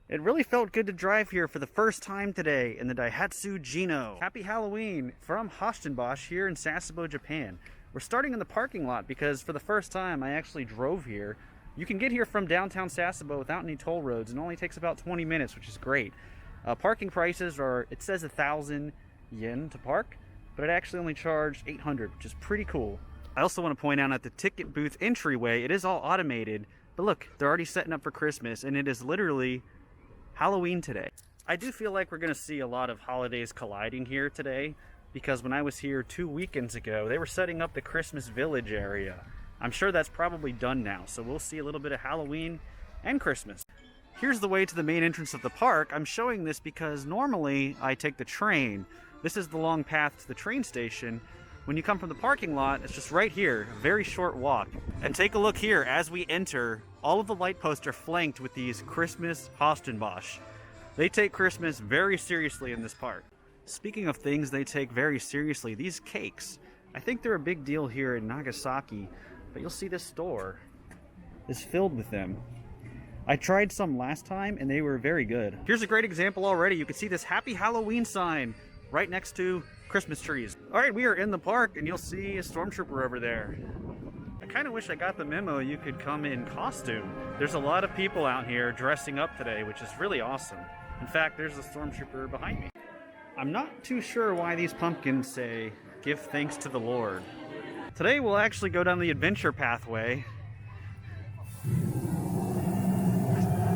It really felt good to drive here for the first time today in the Daihatsu Gino. Happy Halloween from Huis Ten Bosch here in Sasebo, Japan. We're starting in the parking lot because for the first time I actually drove here. You can get here from downtown Sasebo without any toll roads and it only takes about 20 minutes, which is great. Parking prices are, it says 1,000 yen to park, but it actually only charged 800, which is pretty cool. I also want to point out at the ticket booth entryway, it is all automated, but look, they're already setting up for Christmas and it is literally Halloween today. I do feel like we're going to see a lot of holidays colliding here today because when I was here 2 weekends ago, they were setting up the Christmas Village area. I'm sure that's probably done now, so we'll see a little bit of Halloween and Christmas. Here's the way to the main entrance of the park. I'm showing this because normally I take the train. This is the long path to the train station. When you come from the parking lot, it's just right here, a very short walk. And take a look here, as we enter, all of the light posts are flanked with these Christmas Huis Ten Bosch. They take Christmas very seriously in this park. Speaking of things they take very seriously, these cakes. I think they're a big deal here in Nagasaki, but you'll see this store is filled with them. I tried some last time and they were very good. Here's a great example already. You can see this Happy Halloween sign right next to Christmas trees. All right, we are in the park and you'll see a stormtrooper over there. I kind of wish I got the memo you could come in costume. There's a lot of people out here dressing up today, which is really awesome. In fact, there's a stormtrooper behind me. I'm not too sure why these pumpkins say, "Give thanks to the Lord." Today we'll actually go down the adventure pathway.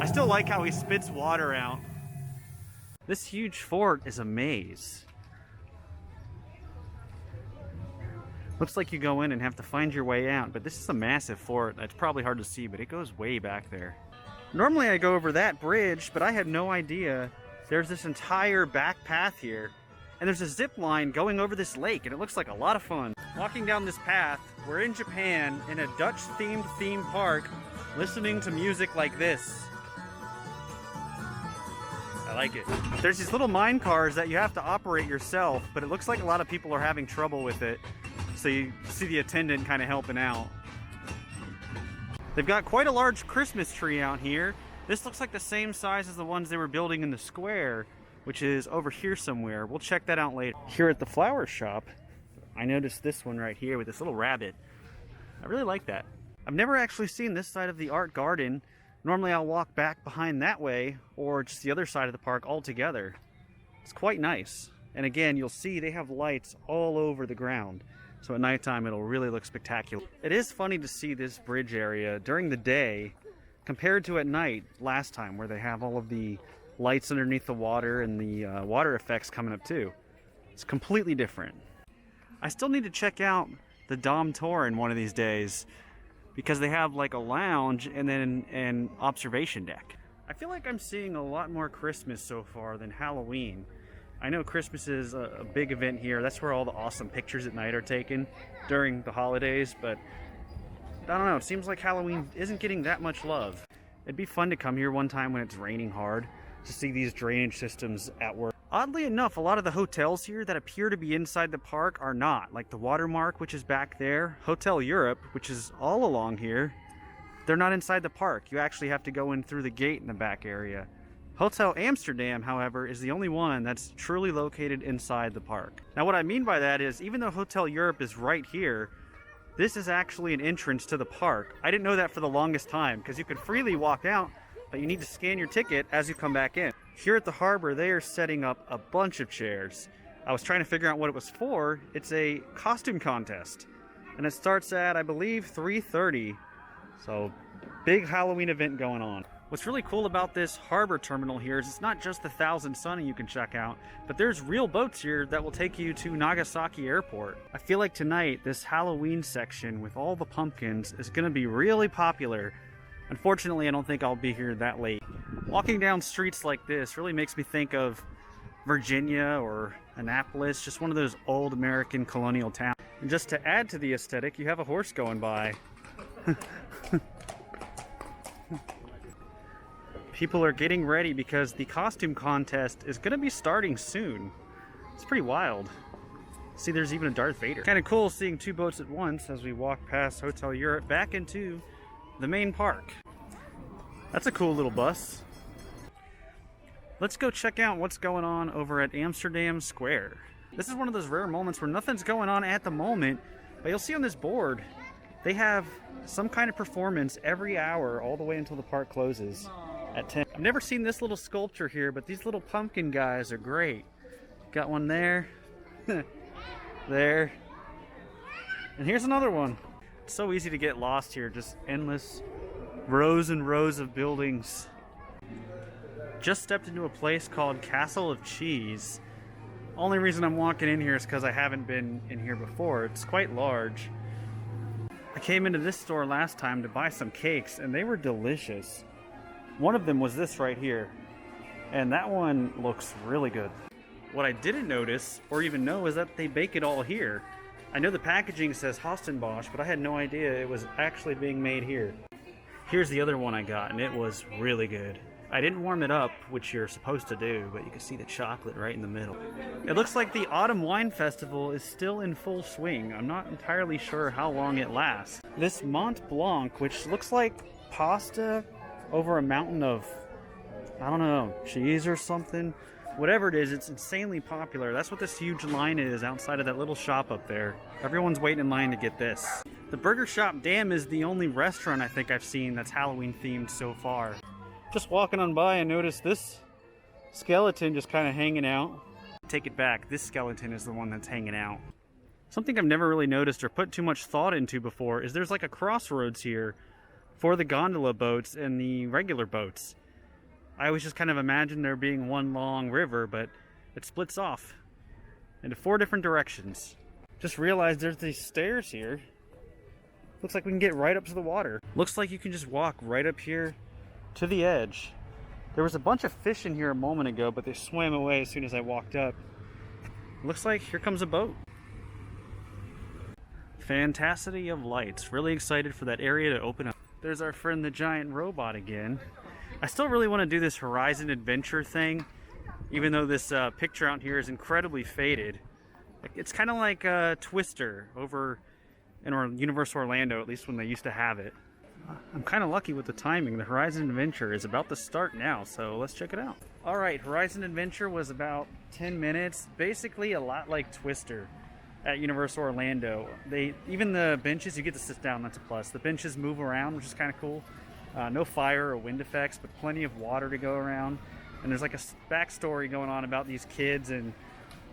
I still like how he spits water out. This huge fort is a maze. Looks like you go in and have to find your way out, but this is a massive fort. It's probably hard to see, but it goes way back there. Normally I go over that bridge, but I had no idea there's this entire back path here. And there's a zip line going over this lake, and it looks like a lot of fun. Walking down this path, we're in Japan, in a Dutch-themed theme park, listening to music like this. I like it. There's these little mine cars that you have to operate yourself, but it looks like a lot of people are having trouble with it. So you see the attendant kind of helping out. They've got quite a large Christmas tree out here. This looks like the same size as the ones they were building in the square, which is over here somewhere. We'll check that out later. Here at the flower shop, I noticed this one right here with this little rabbit. I really like that. I've never actually seen this side of the art garden. Normally I'll walk back behind that way or just the other side of the park altogether. It's quite nice. And again, you'll see they have lights all over the ground. So at nighttime it'll really look spectacular. It is funny to see this bridge area during the day compared to at night last time where they have all of the lights underneath the water and the water effects coming up too. It's completely different. I still need to check out the Dom Torin one of these days because they have like a lounge and then an observation deck. I feel like I'm seeing a lot more Christmas so far than Halloween. I know Christmas is a big event here. That's where all the awesome pictures at night are taken during the holidays, but I don't know, it seems like Halloween isn't getting that much love. It'd be fun to come here one time when it's raining hard to see these drainage systems at work. Oddly enough, a lot of the hotels here that appear to be inside the park are not. Like the Watermark, which is back there, Hotel Europe, which is all along here, they're not inside the park. You actually have to go in through the gate in the back area. Hotel Amsterdam, however, is the only one that's truly located inside the park. Now what I mean by that is, even though Hotel Europe is right here, this is actually an entrance to the park. I didn't know that for the longest time, because you could freely walk out, but you need to scan your ticket as you come back in. Here at the harbor, they are setting up a bunch of chairs. I was trying to figure out what it was for. It's a costume contest, and it starts at, I believe, 3:30. So, big Halloween event going on. What's really cool about this harbor terminal here is it's not just the Thousand Sunny you can check out, but there's real boats here that will take you to Nagasaki Airport. I feel like tonight, this Halloween section with all the pumpkins is going to be really popular. Unfortunately, I don't think I'll be here that late. Walking down streets like this really makes me think of Virginia or Annapolis, just one of those old American colonial towns. And just to add to the aesthetic, you have a horse going by. People are getting ready because the costume contest is going to be starting soon. It's pretty wild. See, there's even a Darth Vader. Kind of cool seeing two boats at once as we walk past Hotel Europe back into the main park. That's a cool little bus. Let's go check out what's going on over at Amsterdam Square. This is one of those rare moments where nothing's going on at the moment, but you'll see on this board, they have some kind of performance every hour all the way until the park closes at 10. I've never seen this little sculpture here, but these little pumpkin guys are great. Got one there, there, and here's another one. It's so easy to get lost here, just endless rows and rows of buildings. Just stepped into a place called Castle of Cheese. Only reason I'm walking in here is because I haven't been in here before. It's quite large. I came into this store last time to buy some cakes and they were delicious. One of them was this right here, and that one looks really good. What I didn't notice or even know is that they bake it all here. I know the packaging says Huis Ten Bosch, but I had no idea it was actually being made here. Here's the other one I got, and it was really good. I didn't warm it up, which you're supposed to do, but you can see the chocolate right in the middle. It looks like the Autumn Wine Festival is still in full swing. I'm not entirely sure how long it lasts. This Mont Blanc, which looks like pasta over a mountain of, I don't know, cheese or something. Whatever it is, it's insanely popular. That's what this huge line is outside of that little shop up there. Everyone's waiting in line to get this. The Burger Shop Dam is the only restaurant I think I've seen that's Halloween themed so far. Just walking on by, I noticed this skeleton just kind of hanging out. Take it back, this skeleton is the one that's hanging out. Something I've never really noticed or put too much thought into before is there's like a crossroads here for the gondola boats and the regular boats. I always just kind of imagined there being one long river, but it splits off into 4 different directions. Just realized there's these stairs here. Looks like we can get right up to the water. Looks like you can just walk right up here to the edge. There was a bunch of fish in here a moment ago, but they swam away as soon as I walked up. Looks like here comes a boat. Fantasity of lights. Really excited for that area to open up. There's our friend the giant robot again. I still really want to do this Horizon Adventure thing, even though this picture out here is incredibly faded. It's kind of like Twister over in Universal Orlando, at least when they used to have it. I'm kind of lucky with the timing. The Horizon Adventure is about to start now, so let's check it out. Alright, Horizon Adventure was about 10 minutes. Basically a lot like Twister at Universal Orlando. Even the benches, you get to sit down, that's a plus. The benches move around, which is kind of cool. No fire or wind effects, but plenty of water to go around. And there's like a backstory going on about these kids in,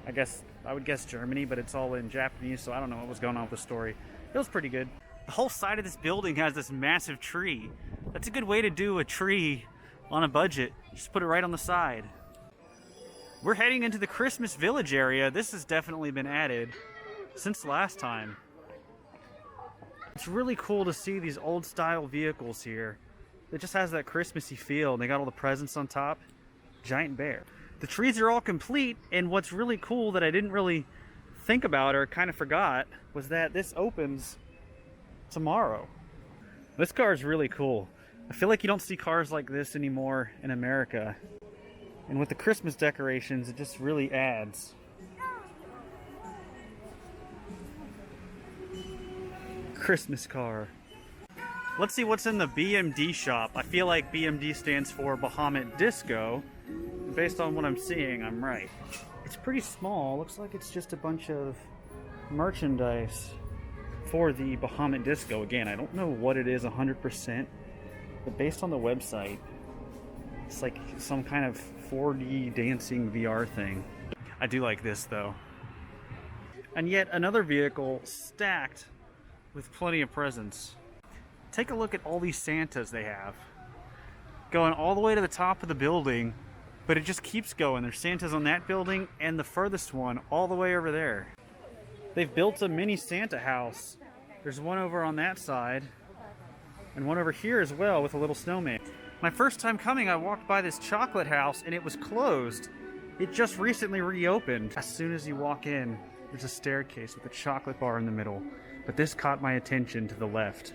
I would guess Germany, but it's all in Japanese, so I don't know what was going on with the story. It was pretty good. The whole side of this building has this massive tree. That's a good way to do a tree on a budget. Just put it right on the side. We're heading into the Christmas Village area. This has definitely been added since last time. It's really cool to see these old style vehicles here. It just has that Christmassy feel. They got all the presents on top. Giant bear. The trees are all complete, and what's really cool that I didn't really think about or kind of forgot was that this opens tomorrow. This car is really cool. I feel like you don't see cars like this anymore in America. And with the Christmas decorations, it just really adds. Christmas car. Let's see what's in the Bmd shop. I feel like Bmd stands for Bahamut Disco. Based on what I'm seeing, I'm right. It's pretty small. Looks like it's just a bunch of merchandise for the Bahamut Disco. Again, I don't know what it is 100%, but based on the website, it's like some kind of 4D dancing VR thing. I do like this though. And yet another vehicle stacked with plenty of presents. Take a look at all these Santas they have. Going all the way to the top of the building, but it just keeps going. There's Santas on that building and the furthest one all the way over there. They've built a mini Santa house. There's one over on that side and one over here as well with a little snowman. My first time coming, I walked by this chocolate house and it was closed. It just recently reopened. As soon as you walk in, there's a staircase with a chocolate bar in the middle, but this caught my attention to the left.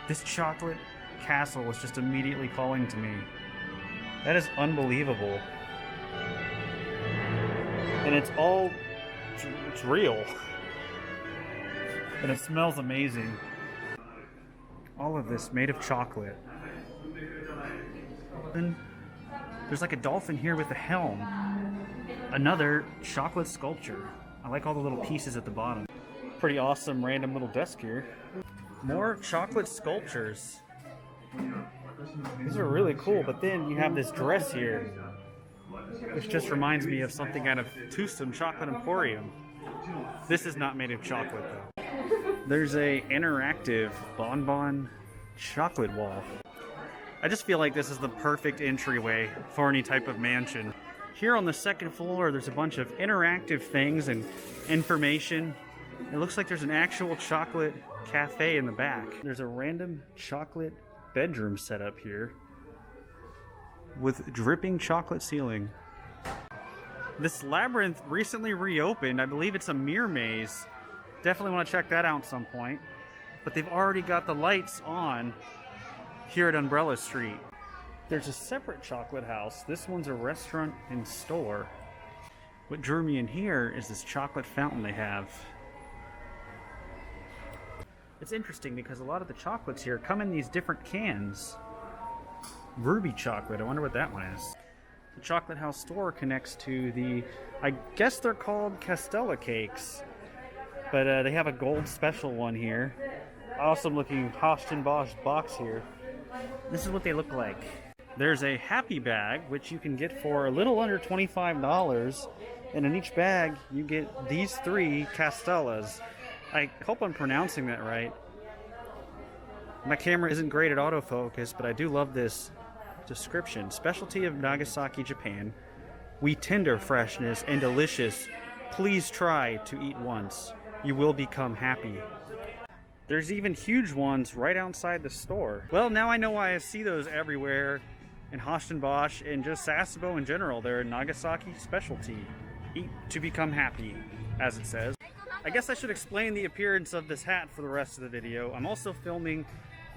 This chocolate castle was just immediately calling to me. That is unbelievable. And it's real. And it smells amazing. All of this made of chocolate. And There's like a dolphin here with a helm. Another chocolate sculpture. I like all the little pieces at the bottom. Pretty awesome random little desk here. More chocolate sculptures. These are really cool, but then you have this dress here, which just reminds me of something out of Tusum Chocolate Emporium. This is not made of chocolate though. There's a interactive bonbon chocolate wall. I just feel like this is the perfect entryway for any type of mansion. Here on the second floor, there's a bunch of interactive things and information. It looks like there's an actual chocolate cafe in the back. There's a random chocolate bedroom set up here with dripping chocolate ceiling. This Labyrinth recently reopened. I believe it's a mirror maze. Definitely want to check that out at some point. But they've already got the lights on here at Umbrella Street. There's a separate chocolate house. This one's a restaurant and store. What drew me in here is this chocolate fountain they have. It's interesting because a lot of the chocolates here come in these different cans. Ruby chocolate, I wonder what that one is. The chocolate house store connects to the, I guess they're called Castella cakes, but they have a gold special one here. Awesome looking Huis Ten Bosch box here. This is what they look like. There's a happy bag, which you can get for a little under $25, and in each bag you get these 3 Castellas. I hope I'm pronouncing that right. My camera isn't great at autofocus, but I do love this description. Specialty of Nagasaki, Japan. We tender freshness and delicious. Please try to eat once. You will become happy. There's even huge ones right outside the store. Well, now I know why I see those everywhere in Huis Ten Bosch and just Sasebo in general. They're a Nagasaki specialty. Eat to become happy, as it says. I guess I should explain the appearance of this hat for the rest of the video. I'm also filming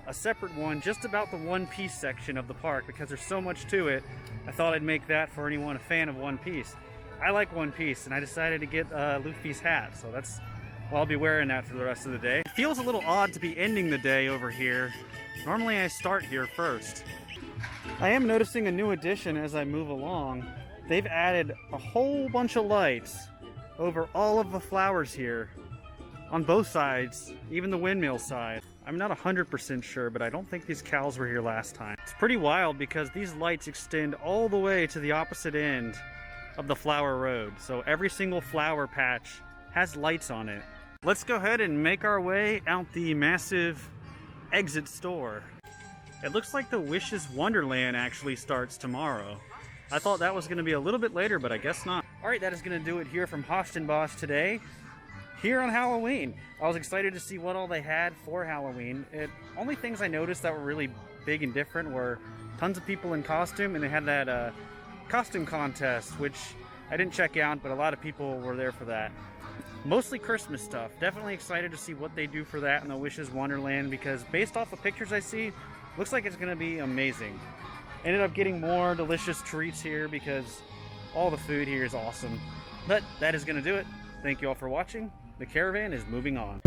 a separate one just about the One Piece section of the park because there's so much to it. I thought I'd make that for anyone a fan of One Piece. I like One Piece and I decided to get Luffy's hat, so that's, well, I'll be wearing that for the rest of the day. It feels a little odd to be ending the day over here. Normally I start here first. I am noticing a new addition as I move along. They've added a whole bunch of lights over all of the flowers here on both sides, even the windmill side. I'm not 100% sure, but I don't think these cows were here last time. It's pretty wild because these lights extend all the way to the opposite end of the flower road. So every single flower patch has lights on it. Let's go ahead and make our way out the massive exit store. It looks like the Wishes Wonderland actually starts tomorrow. I thought that was going to be a little bit later, but I guess not. Alright, that is going to do it here from Huis Ten Bosch today. Here on Halloween. I was excited to see what all they had for Halloween. Only things I noticed that were really big and different were tons of people in costume, and they had that costume contest, which I didn't check out, but a lot of people were there for that. Mostly Christmas stuff. Definitely excited to see what they do for that in the Wishes Wonderland, because based off the pictures I see, looks like it's going to be amazing. Ended up getting more delicious treats here because all the food here is awesome. But that is going to do it. Thank you all for watching. The caravan is moving on.